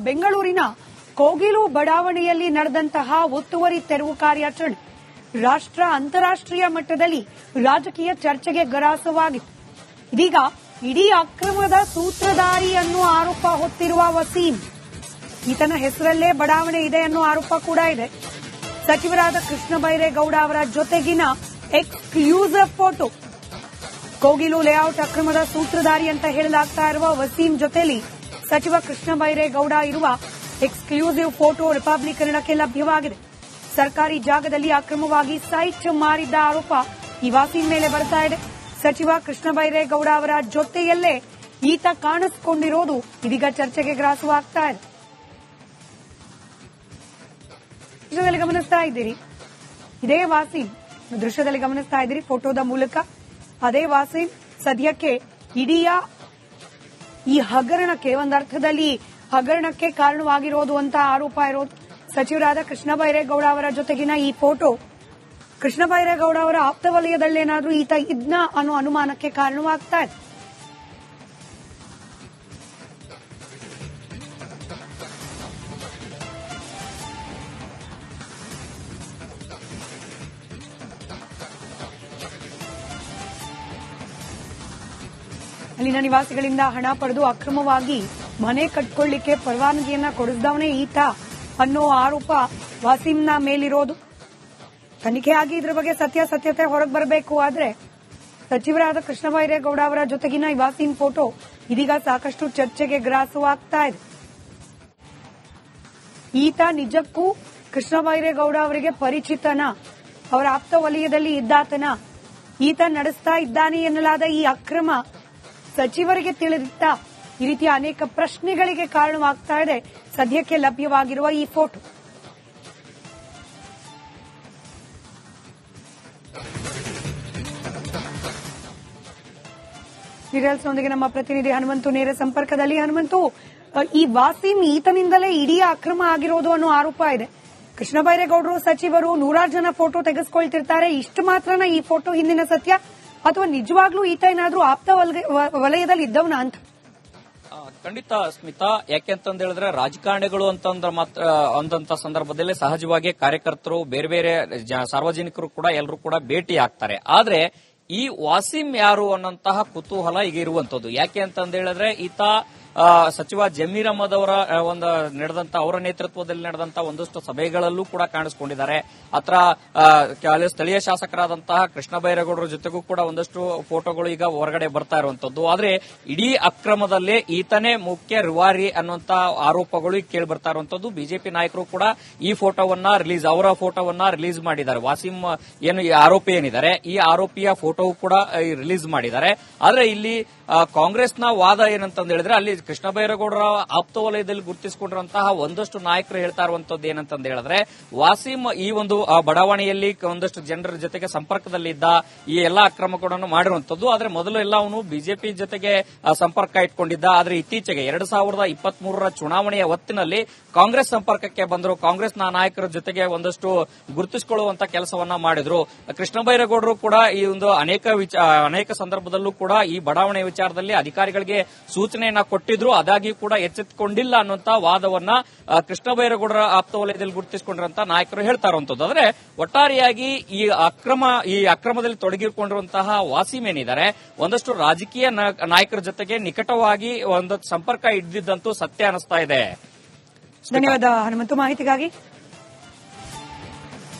ಬೆಂಗಳೂರಿನ ಕೋಗಿಲು ಬಡಾವಣೆಯಲ್ಲಿ ನಡೆದಂತಹ ಒತ್ತುವರಿ ತೆರವು ಕಾರ್ಯಾಚರಣೆ ರಾಷ್ಟ್ರ ಅಂತಾರಾಷ್ಟ್ರೀಯ ಮಟ್ಟದಲ್ಲಿ ರಾಜಕೀಯ ಚರ್ಚೆಗೆ ಗ್ರಾಸವಾಗಿತ್ತು. ಇದೀಗ ಇಡೀ ಅಕ್ರಮದ ಸೂತ್ರಧಾರಿ ಅನ್ನುವ ಆರೋಪ ಹೊತ್ತಿರುವ ವಸೀಂ, ಈತನ ಹೆಸರಲ್ಲೇ ಬಡಾವಣೆ ಇದೆ ಅನ್ನೋ ಆರೋಪ ಕೂಡ ಇದೆ. ಸಚಿವರಾದ ಕೃಷ್ಣ ಬೈರೇಗೌಡ ಅವರ ಜೊತೆಗಿನ ಎಕ್ಸ್ಕ್ಲೂಸಿವ್ ಫೋಟೋ. ಕೋಗಿಲು ಲೇಔಟ್ ಅಕ್ರಮದ ಸೂತ್ರಧಾರಿ ಅಂತ ಹೇಳಲಾಗ್ತಾ ಇರುವ ವಸೀಂ ಜೊತೆಲಿ ಸಚಿವ ಕೃಷ್ಣ ಬೈರೇಗೌಡ ಇರುವ ಎಕ್ಸ್ಕ್ಲೂಸಿವ್ ಫೋಟೋ ರಿಪಬ್ಲಿಕ್ ಕನ್ನಡಕ್ಕೆ ಲಭ್ಯವಾಗಿದೆ. ಸರ್ಕಾರಿ ಜಾಗದಲ್ಲಿ ಅಕ್ರಮವಾಗಿ ಸೈಟ್ ಮಾರಿದ್ದ ಆರೋಪ ಈ ವಸೀಂ ಮೇಲೆ ಬರ್ತಾ ಇದೆ. ಸಚಿವ ಕೃಷ್ಣ ಬೈರೇಗೌಡ ಅವರ ಜೊತೆಯಲ್ಲೇ ಈತ ಕಾಣಿಸಿಕೊಂಡಿರೋದು ಇದೀಗ ಚರ್ಚೆಗೆ ಗ್ರಾಸವಾಗ್ತಾ ಇದೆ. ದೃಶ್ಯದಲ್ಲಿ ಗಮನಿಸ್ತಾ ಇದ್ದೀರಿ, ಇದೇ ವಾಸೀಂ ದೃಶ್ಯದಲ್ಲಿ ಗಮನಿಸ್ತಾ ಇದ್ದೀರಿ ಫೋಟೋದ ಮೂಲಕ. ಅದೇ ವಾಸೀಂ ಸದ್ಯಕ್ಕೆ ಇಡೀ ಈ ಹಗರಣಕ್ಕೆ ಒಂದರ್ಥದಲ್ಲಿ ಹಗರಣಕ್ಕೆ ಕಾರಣವಾಗಿರೋದು ಅಂತ ಆರೋಪ ಇರೋದು. ಸಚಿವರಾದ ಕೃಷ್ಣ ಬೈರೇಗೌಡ ಅವರ ಜೊತೆಗಿನ ಈ ಫೋಟೋ ಕೃಷ್ಣ ಬೈರೇಗೌಡ ಅವರ ಆಪ್ತ ವಲಯದಲ್ಲೇನಾದ್ರೂ ಈತ ಇದ್ನ ಅನ್ನೋ ಅನುಮಾನಕ್ಕೆ ಕಾರಣವಾಗ್ತಾ ಇದೆ. ಅಲ್ಲಿನ ನಿವಾಸಿಗಳಿಂದ ಹಣ ಪಡೆದು ಅಕ್ರಮವಾಗಿ ಮನೆ ಕಟ್ಕೊಳ್ಳಿಕ್ಕೆ ಪರವಾನಗಿಯನ್ನ ಕೊಡಿಸಿದವನೇ ಈತ ಅನ್ನೋ ಆರೋಪ ವಾಸೀಂನ ಮೇಲಿರೋದು. ತನಿಖೆಯಾಗಿ ಇದ್ರ ಬಗ್ಗೆ ಸತ್ಯಾಸತ್ಯತೆ ಹೊರಗೆ ಬರಬೇಕು. ಆದ್ರೆ ಸಚಿವರಾದ ಕೃಷ್ಣ ಬೈರೇಗೌಡ ಅವರ ಜೊತೆಗಿನ ಈ ವಾಸೀಂ ಫೋಟೋ ಇದೀಗ ಸಾಕಷ್ಟು ಚರ್ಚೆಗೆ ಗ್ರಾಸವಾಗ್ತಾ ಇದೆ. ಈತ ನಿಜಕ್ಕೂ ಕೃಷ್ಣ ಬೈರೇಗೌಡ ಅವರಿಗೆ ಪರಿಚಿತನ, ಅವರ ಆಪ್ತ ವಲಯದಲ್ಲಿ ಇದ್ದಾತನ, ಈತ ನಡೆಸ್ತಾ ಇದ್ದಾನೆ ಎನ್ನಲಾದ ಈ ಅಕ್ರಮ ಸಚಿವರಿಗೆ ತಿಳಿದಿತ್ತ? ಈ ರೀತಿಯ ಅನೇಕ ಪ್ರಶ್ನೆಗಳಿಗೆ ಕಾರಣವಾಗ್ತಾ ಇದೆ ಸದ್ಯಕ್ಕೆ ಲಭ್ಯವಾಗಿರುವ ಈ ಫೋಟೋ. ಡೀಟೇಲ್ಸ್ನೊಂದಿಗೆ ನಮ್ಮ ಪ್ರತಿನಿಧಿ ಹನುಮಂತು ನೇರ ಸಂಪರ್ಕದಲ್ಲಿ. ಹನುಮಂತು, ಈ ವಾಸೀಂ ಈತನಿಂದಲೇ ಇಡೀ ಅಕ್ರಮ ಆಗಿರೋದು ಅನ್ನೋ ಆರೋಪ ಇದೆ. ಕೃಷ್ಣ ಬೈರೇಗೌಡರು ಸಚಿವರು ನೂರಾರು ಜನ ಫೋಟೋ ತೆಗೆಸ್ಕೊಳ್ತಿರ್ತಾರೆ, ಇಷ್ಟು ಮಾತ್ರನ ಈ ಫೋಟೋ ಹಿಂದಿನ ಸತ್ಯ, ಅಥವಾ ನಿಜವಾಗ್ಲೂ ಈತ ಏನಾದ್ರೂ ಆಪ್ತ ವಲಯದಲ್ಲಿ ಇದ್ದವನ ಅಂತ? ಖಂಡಿತ ಸ್ಮಿತಾ, ಯಾಕೆಂತಂದ ಹೇಳಿದ್ರೆ ರಾಜಕಾರಣಿಗಳು ಅಂದಂತ ಸಂದರ್ಭದಲ್ಲಿ ಸಹಜವಾಗಿ ಕಾರ್ಯಕರ್ತರು, ಬೇರೆ ಬೇರೆ ಸಾರ್ವಜನಿಕರು ಕೂಡ ಎಲ್ಲರೂ ಕೂಡ ಭೇಟಿ ಆಗ್ತಾರೆ. ಆದ್ರೆ ಈ ವಾಸೀಂ ಯಾರು ಅನ್ನೋಂತಹ ಕುತೂಹಲ ಈಗ ಇರುವಂತದ್ದು. ಯಾಕೆ ಅಂತಂದ ಹೇಳಿದ್ರೆ ಈತ ಸಚಿವ ಜಮೀರ್ ಅಹಮದ್ ಅವರ ಅವರ ನೇತೃತ್ವದಲ್ಲಿ ನಡೆದಂತಹ ಒಂದಷ್ಟು ಸಭೆಗಳಲ್ಲೂ ಕೂಡ ಕಾಣಿಸಿಕೊಂಡಿದ್ದಾರೆ. ಸ್ಥಳೀಯ ಶಾಸಕರಾದಂತಹ ಕೃಷ್ಣ ಬೈರೇಗೌಡರ ಜೊತೆಗೂ ಕೂಡ ಒಂದಷ್ಟು ಫೋಟೋಗಳು ಈಗ ಹೊರಗಡೆ ಬರ್ತಾ ಇರುವಂತದ್ದು. ಆದ್ರೆ ಇಡೀ ಅಕ್ರಮದಲ್ಲೇ ಈತನೇ ಮುಖ್ಯ ರಿವಾರಿ ಅನ್ನುವಂತ ಆರೋಪಗಳು ಕೇಳಿ ಬರ್ತಾ ಇರುವಂತದ್ದು. ಬಿಜೆಪಿ ನಾಯಕರು ಕೂಡ ಈ ಅವರ ಫೋಟೋವನ್ನ ರಿಲೀಸ್ ಮಾಡಿದ್ದಾರೆ. ವಾಸೀಂ ಏನು ಈ ಆರೋಪಿ ಏನಿದ್ದಾರೆ, ಈ ಆರೋಪಿಯ ಫೋಟೋ ಕೂಡ ರಿಲೀಸ್ ಮಾಡಿದ್ದಾರೆ. ಆದ್ರೆ ಇಲ್ಲಿ ಕಾಂಗ್ರೆಸ್ನ ವಾದ ಏನಂತಂದ ಹೇಳಿದ್ರೆ, ಅಲ್ಲಿ ಕೃಷ್ಣ ಬೈರೇಗೌಡರ ಆಪ್ತ ವಲಯದಲ್ಲಿ ಗುರುತಿಸಿಕೊಂಡಿರುವಂತಹ ಒಂದಷ್ಟು ನಾಯಕರು ಹೇಳ್ತಾ ಇರುವಂತದ್ದು ಏನಂತಂದ ಹೇಳಿದ್ರೆ, ವಾಸೀಂ ಈ ಒಂದು ಬಡಾವಣೆಯಲ್ಲಿ ಒಂದಷ್ಟು ಜನರ ಜೊತೆಗೆ ಸಂಪರ್ಕದಲ್ಲಿದ್ದ, ಈ ಎಲ್ಲಾ ಅಕ್ರಮಗಳನ್ನು ಮಾಡಿರುವಂತದ್ದು. ಆದ್ರೆ ಮೊದಲು ಎಲ್ಲ ಅವನು ಬಿಜೆಪಿ ಜೊತೆಗೆ ಸಂಪರ್ಕ ಇಟ್ಕೊಂಡಿದ್ದ. ಆದ್ರೆ ಇತ್ತೀಚೆಗೆ 2023 ಚುನಾವಣೆಯ ಹೊತ್ತಿನಲ್ಲಿ ಕಾಂಗ್ರೆಸ್ ಸಂಪರ್ಕಕ್ಕೆ ಬಂದರು. ಕಾಂಗ್ರೆಸ್ನ ನಾಯಕರ ಜೊತೆಗೆ ಒಂದಷ್ಟು ಗುರುತಿಸಿಕೊಳ್ಳುವಂತ ಕೆಲಸವನ್ನ ಮಾಡಿದ್ರು. ಕೃಷ್ಣ ಬೈರೇಗೌಡರು ಕೂಡ ಈ ಒಂದು ಅನೇಕ ಸಂದರ್ಭದಲ್ಲೂ ಕೂಡ ಈ ಬಡಾವಣೆ ವಿಚಾರದಲ್ಲಿ ಅಧಿಕಾರಿಗಳಿಗೆ ಸೂಚನೆಯನ್ನ ಕೊಟ್ಟಿದ್ರು. ಅದಾಗಿ ಕೂಡ ಎಚ್ಚೆತ್ತುಕೊಂಡಿಲ್ಲ ಅನ್ನುವಂತ ವಾದವನ್ನ ಕೃಷ್ಣ ಬೈರೇಗೌಡರ ಆಪ್ತ ವಲಯದಲ್ಲಿ ಗುರುತಿಸಿಕೊಂಡಿರುವಂತಹ ನಾಯಕರು ಹೇಳ್ತಾ ಇರುವಂತದ್ದು. ಆದ್ರೆ ಒಟ್ಟಾರೆಯಾಗಿ ಈ ಅಕ್ರಮದಲ್ಲಿ ತೊಡಗಿಕೊಂಡಿರುವಂತಹ ವಾಸೀಂ ಏನಿದ್ದಾರೆ, ಒಂದಷ್ಟು ರಾಜಕೀಯ ನಾಯಕರ ಜೊತೆಗೆ ನಿಕಟವಾಗಿ ಒಂದು ಸಂಪರ್ಕ ಇದ್ದಿದ್ದಂತೂ ಸತ್ಯ ಅನಿಸ್ತಾ ಇದೆ. ಧನ್ಯವಾದ ಹನುಮಂತು ಮಾಹಿತಿಗಾಗಿ.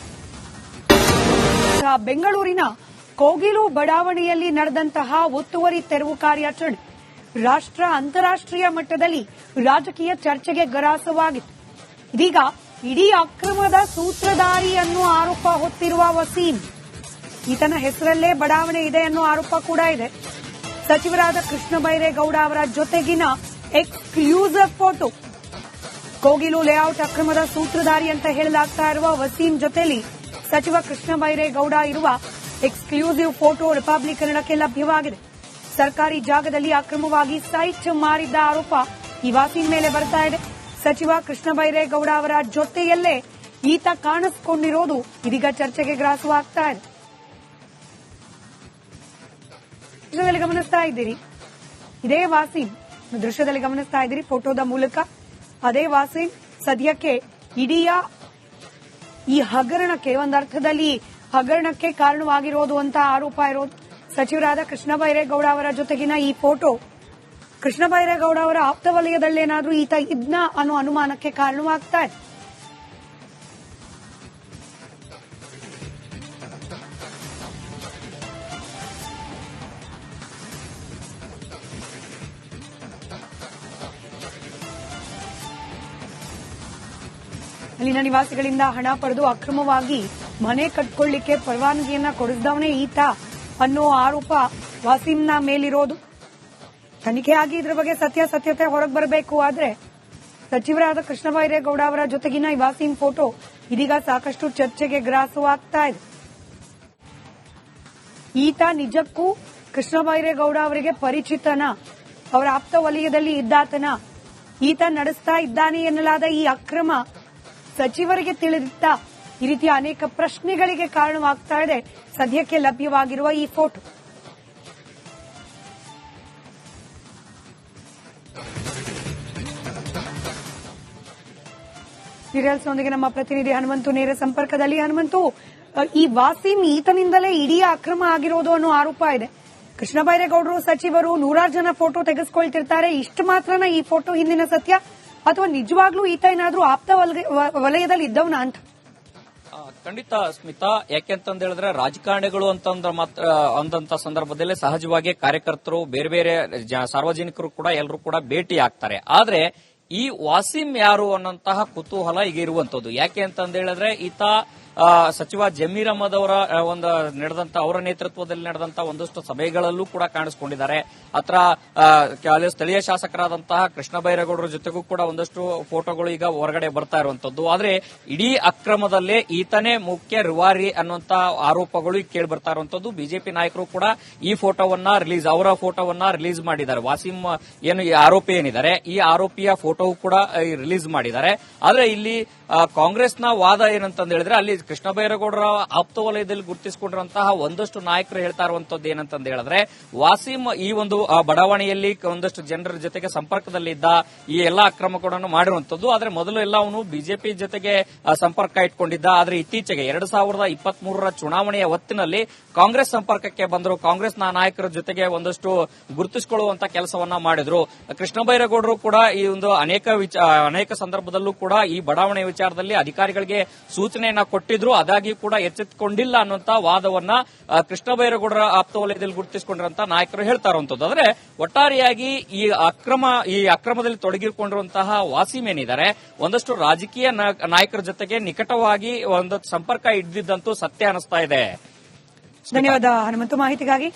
ಬೆಂಗಳೂರಿನ ಕೋಗಿಲು ಬಡಾವಣೆಯಲ್ಲಿ ನಡೆದಂತಹ ಒತ್ತುವರಿ ತೆರವು ಕಾರ್ಯಾಚರಣೆ ರಾಷ್ಟ್ರ ಅಂತಾರಾಷ್ಟ್ರೀಯ ಮಟ್ಟದಲ್ಲಿ ರಾಜಕೀಯ ಚರ್ಚೆಗೆ ಗ್ರಾಸವಾಗಿತ್ತು. ಇದೀಗ ಇಡೀ ಅಕ್ರಮದ ಸೂತ್ರಧಾರಿ ಅನ್ನೋ ಆರೋಪ ಹೊತ್ತಿರುವ ವಸೀಂ, ಈತನ ಹೆಸರಲ್ಲೇ ಬಡಾವಣೆ ಇದೆ ಅನ್ನೋ ಆರೋಪ ಕೂಡ ಇದೆ. ಸಚಿವರಾದ ಕೃಷ್ಣ ಬೈರೇಗೌಡ ಅವರ ಜೊತೆಗಿನ ಎಕ್ಸ್ಕ್ಲೂಸಿವ್ ಫೋಟೋ. ಕೋಗಿಲು ಲೇಔಟ್ ಅಕ್ರಮದ ಸೂತ್ರಧಾರಿ ಅಂತ ಹೇಳಲಾಗ್ತಾ ಇರುವ ವಸೀಂ ಜೊತೆಲಿ ಸಚಿವ ಕೃಷ್ಣ ಬೈರೇಗೌಡ ಇರುವ ಎಕ್ಸ್ಕ್ಲೂಸಿವ್ ಫೋಟೋ ರಿಪಬ್ಲಿಕ್ ಕನ್ನಡಕ್ಕೆ ಲಭ್ಯವಾಗಿದೆ. ಸರ್ಕಾರಿ ಜಾಗದಲ್ಲಿ ಅಕ್ರಮವಾಗಿ ಸೈಟ್ ಮಾರಿದ್ದ ಆರೋಪ ಈ ವಾಸೀಂ ಮೇಲೆ ಬರ್ತಾ ಇದೆ. ಸಚಿವ ಕೃಷ್ಣ ಬೈರೇಗೌಡ ಅವರ ಜೊತೆಯಲ್ಲೇ ಈತ ಕಾಣಿಸಿಕೊಂಡಿರೋದು ಇದೀಗ ಚರ್ಚೆಗೆ ಗ್ರಾಸವಾಗ್ತಾ ಇದೆ. ಗಮನಿಸ್ತಾ ಇದ್ದೀರಿ, ಇದೇ ವಾಸೀಂ ದೃಶ್ಯದಲ್ಲಿ ಗಮನಿಸ್ತಾ ಇದ್ದೀರಿ ಫೋಟೋದ ಮೂಲಕ. ಅದೇ ವಾಸೀಂ ಸದ್ಯಕ್ಕೆ ಇಡೀ ಈ ಹಗರಣಕ್ಕೆ ಒಂದರ್ಥದಲ್ಲಿ ಹಗರಣಕ್ಕೆ ಕಾರಣವಾಗಿರೋದು ಅಂತ ಆರೋಪ ಇರೋದು. ಸಚಿವರಾದ ಕೃಷ್ಣ ಬೈರೇಗೌಡ ಅವರ ಜೊತೆಗಿನ ಈ ಫೋಟೋ ಕೃಷ್ಣ ಬೈರೇಗೌಡ ಅವರ ಆಪ್ತ ವಲಯದಲ್ಲೇನಾದ್ರೂ ಈತ ಇದ್ನ ಅನ್ನೋ ಅನುಮಾನಕ್ಕೆ ಕಾರಣವಾಗ್ತಾ ಇದೆ. ಅಲ್ಲಿನ ನಿವಾಸಿಗಳಿಂದ ಹಣ ಪಡೆದು ಅಕ್ರಮವಾಗಿ ಮನೆ ಕಟ್ಕೊಳ್ಳಿಕ್ಕೆ ಪರವಾನಗಿಯನ್ನ ಕೊಡಿಸಿದವನೇ ಈತ ಅನ್ನೋ ಆರೋಪ ವಾಸೀಂನ ಮೇಲಿರೋದು. ತನಿಖೆ ಆಗಿ ಇದ್ರ ಬಗ್ಗೆ ಸತ್ಯಾಸತ್ಯತೆ ಹೊರಗೆ ಬರಬೇಕು. ಆದ್ರೆ ಸಚಿವರಾದ ಕೃಷ್ಣ ಬೈರೇಗೌಡ ಅವರ ಜೊತೆಗಿನ ಈ ವಾಸೀಂ ಫೋಟೋ ಇದೀಗ ಸಾಕಷ್ಟು ಚರ್ಚೆಗೆ ಗ್ರಾಸವಾಗ್ತಾ ಇದೆ. ಈತ ನಿಜಕ್ಕೂ ಕೃಷ್ಣ ಬೈರೇಗೌಡ ಅವರಿಗೆ ಪರಿಚಿತನ, ಅವರ ಆಪ್ತ ವಲಯದಲ್ಲಿ ಇದ್ದಾತನ, ಈತ ನಡೆಸ್ತಾ ಇದ್ದಾನೆ ಎನ್ನಲಾದ ಈ ಅಕ್ರಮ ಸಚಿವರಿಗೆ ತಿಳಿದಿತ್ತ? ಈ ರೀತಿಯ ಅನೇಕ ಪ್ರಶ್ನೆಗಳಿಗೆ ಕಾರಣವಾಗ್ತಾ ಇದೆ ಸದ್ಯಕ್ಕೆ ಲಭ್ಯವಾಗಿರುವ ಈ ಫೋಟೋ. ಡೀಟೇಲ್ಸ್ನೊಂದಿಗೆ ನಮ್ಮ ಪ್ರತಿನಿಧಿ ಹನುಮಂತು ನೇರ ಸಂಪರ್ಕದಲ್ಲಿ. ಹನುಮಂತು, ಈ ವಾಸೀಂ ಈತನಿಂದಲೇ ಇಡೀ ಅಕ್ರಮ ಆಗಿರೋದು ಅನ್ನೋ ಆರೋಪ ಇದೆ. ಕೃಷ್ಣ ಬೈರೇಗೌಡರು ಸಚಿವರು ನೂರಾರು ಜನ ಫೋಟೋ ತೆಗೆಸ್ಕೊಳ್ತಿರ್ತಾರೆ. ಇಷ್ಟು ಮಾತ್ರನ ಈ ಫೋಟೋ ಹಿಂದಿನ ಸತ್ಯ, ಅಥವಾ ನಿಜವಾಗ್ಲೂ ಈತ ಏನಾದ್ರೂ ಆಪ್ತ ವಲಯದಲ್ಲಿ ಇದ್ದವನ ಅಂತ? ಖಂಡಿತ ಸ್ಮಿತಾ, ಯಾಕೆಂತಂದ ಹೇಳಿದ್ರೆ ರಾಜಕಾರಣಿಗಳು ಅಂದಂತ ಸಂದರ್ಭದಲ್ಲಿ ಸಹಜವಾಗಿ ಕಾರ್ಯಕರ್ತರು, ಬೇರೆ ಬೇರೆ ಸಾರ್ವಜನಿಕರು ಕೂಡ ಎಲ್ಲರೂ ಕೂಡ ಭೇಟಿ ಆಗ್ತಾರೆ. ಆದ್ರೆ ಈ ವಾಸೀಂ ಯಾರು ಅನ್ನೋಂತಹ ಕುತೂಹಲ ಈಗ ಇರುವಂತದ್ದು. ಯಾಕೆ ಅಂತಂದ ಹೇಳಿದ್ರೆ ಈತ ಸಚಿವ ಜಮೀರ್ ಅಹಮದ್ ಅವರ ಅವರ ನೇತೃತ್ವದಲ್ಲಿ ನಡೆದಂತಹ ಒಂದಷ್ಟು ಸಭೆಗಳಲ್ಲೂ ಕೂಡ ಕಾಣಿಸಿಕೊಂಡಿದ್ದಾರೆ. ಸ್ಥಳೀಯ ಶಾಸಕರಾದಂತಹ ಕೃಷ್ಣ ಬೈರೇಗೌಡರ ಜೊತೆಗೂ ಕೂಡ ಒಂದಷ್ಟು ಫೋಟೋಗಳು ಈಗ ಹೊರಗಡೆ ಬರ್ತಾ ಇರುವಂತದ್ದು. ಆದ್ರೆ ಇಡೀ ಅಕ್ರಮದಲ್ಲೇ ಈತನೇ ಮುಖ್ಯ ರೂವಾರಿ ಅನ್ನುವಂತ ಆರೋಪಗಳು ಈಗ ಕೇಳಿ ಬರ್ತಾ ಇರುವಂತದ್ದು. ಬಿಜೆಪಿ ನಾಯಕರು ಕೂಡ ಈ ಅವರ ಫೋಟೋವನ್ನ ರಿಲೀಸ್ ಮಾಡಿದ್ದಾರೆ. ವಾಸೀಂ ಏನು ಈ ಆರೋಪಿ ಏನಿದ್ದಾರೆ, ಈ ಆರೋಪಿಯ ಫೋಟೋ ಕೂಡ ರಿಲೀಸ್ ಮಾಡಿದ್ದಾರೆ. ಆದ್ರೆ ಇಲ್ಲಿ ಕಾಂಗ್ರೆಸ್ನ ವಾದ ಏನಂತಂದ ಹೇಳಿದ್ರೆ, ಅಲ್ಲಿ ಕೃಷ್ಣ ಬೈರೇಗೌಡರ ಆಪ್ತ ವಲಯದಲ್ಲಿ ಗುರುತಿಸಿಕೊಂಡಿರುವಂತಹ ಒಂದಷ್ಟು ನಾಯಕರು ಹೇಳ್ತಾ ಇರುವಂತದ್ದು ಏನಂತಂದ ಹೇಳಿದ್ರೆ, ವಾಸೀಂ ಈ ಒಂದು ಬಡಾವಣೆಯಲ್ಲಿ ಒಂದಷ್ಟು ಜನರ ಜೊತೆಗೆ ಸಂಪರ್ಕದಲ್ಲಿದ್ದ, ಈ ಎಲ್ಲಾ ಅಕ್ರಮಗಳನ್ನು ಮಾಡಿರುವಂತದ್ದು. ಆದ್ರೆ ಮೊದಲು ಎಲ್ಲ ಅವನು ಬಿಜೆಪಿ ಜೊತೆಗೆ ಸಂಪರ್ಕ ಇಟ್ಕೊಂಡಿದ್ದ. ಆದ್ರೆ ಇತ್ತೀಚೆಗೆ 2023 ಚುನಾವಣೆಯ ಹೊತ್ತಿನಲ್ಲಿ ಕಾಂಗ್ರೆಸ್ ಸಂಪರ್ಕಕ್ಕೆ ಬಂದರು. ಕಾಂಗ್ರೆಸ್ನ ನಾಯಕರ ಜೊತೆಗೆ ಒಂದಷ್ಟು ಗುರುತಿಸಿಕೊಳ್ಳುವಂತ ಕೆಲಸವನ್ನ ಮಾಡಿದ್ರು. ಕೃಷ್ಣ ಬೈರೇಗೌಡರು ಕೂಡ ಈ ಒಂದು ಅನೇಕ ಸಂದರ್ಭದಲ್ಲೂ ಕೂಡ ಈ ಬಡಾವಣೆ ವಿಚಾರದಲ್ಲಿ ಅಧಿಕಾರಿಗಳಿಗೆ ಸೂಚನೆಯನ್ನ ಕೊಟ್ಟಿದ್ರು. ಅದಾಗಿ ಕೂಡ ಎಚ್ಚೆತ್ತುಕೊಂಡಿಲ್ಲ ಅನ್ನುವಂತ ವಾದವನ್ನ ಕೃಷ್ಣ ಬೈರೇಗೌಡರ ಆಪ್ತ ವಲಯದಲ್ಲಿ ಗುರುತಿಸಿಕೊಂಡಿರುವಂತಹ ನಾಯಕರು ಹೇಳ್ತಾ ಇರುವಂತದ್ದು. ಆದ್ರೆ ಒಟ್ಟಾರೆಯಾಗಿ ಈ ಅಕ್ರಮದಲ್ಲಿ ತೊಡಗಿಕೊಂಡಿರುವಂತಹ ವಾಸೀಂ ಏನಿದ್ದಾರೆ, ಒಂದಷ್ಟು ರಾಜಕೀಯ ನಾಯಕರ ಜೊತೆಗೆ ನಿಕಟವಾಗಿ ಒಂದು ಸಂಪರ್ಕ ಇದ್ದಿದ್ದಂತೂ ಸತ್ಯ ಅನಿಸ್ತಾ ಇದೆ. ಧನ್ಯವಾದ ಹನುಮಂತು ಮಾಹಿತಿಗಾಗಿ.